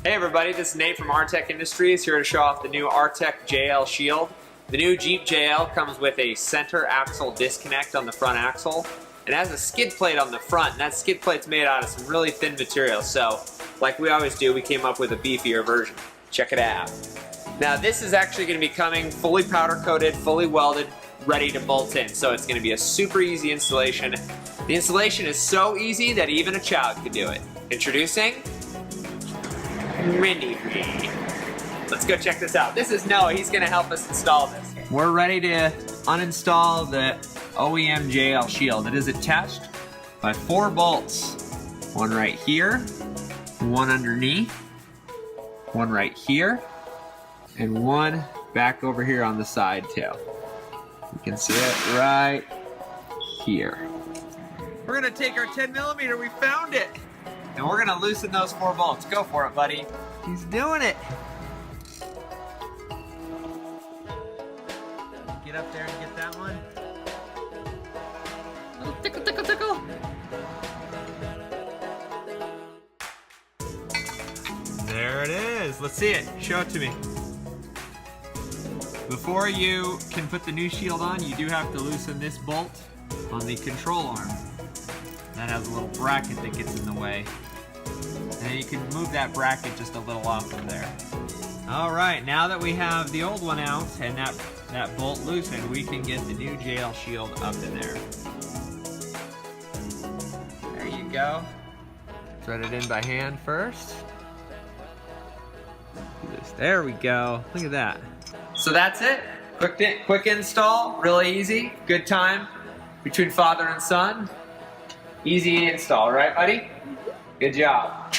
Hey everybody, this is Nate from Artec Industries here to show off the new Artec JL Shield. The new Jeep JL comes with a center axle disconnect on the front axle and has a skid plate on the front, and that skid plate's made out of some really thin material, so like we always do, we came up with a beefier version. Check it out. Now this is actually going to be coming fully powder coated, fully welded, ready to bolt in, so it's going to be a super easy installation. The installation is so easy that even a child could do it. Introducing Mini Me. Let's go check this out. This is Noah, he's gonna help us install this. We're ready to uninstall the OEM JL Shield. It is attached by 4 bolts. One right here, one underneath, one right here, and one back over here on the side too. You can see it right here. We're gonna take our 10mm, we found it! And we're gonna loosen those 4 bolts. Go for it, buddy. He's doing it. Get up there and get that one. Little tickle, tickle, tickle. There it is. Let's see it. Show it to me. Before you can put the new shield on, you do have to loosen this bolt on the control arm. That has a little bracket that gets in the way. And then you can move that bracket just a little off of there. All right, now that we have the old one out and that bolt loosened, we can get the new JL Shield up in there. There you go. Thread it in by hand first. There we go. Look at that. So that's it. Quick install, really easy. Good time between father and son. Easy install, right, buddy? Good job.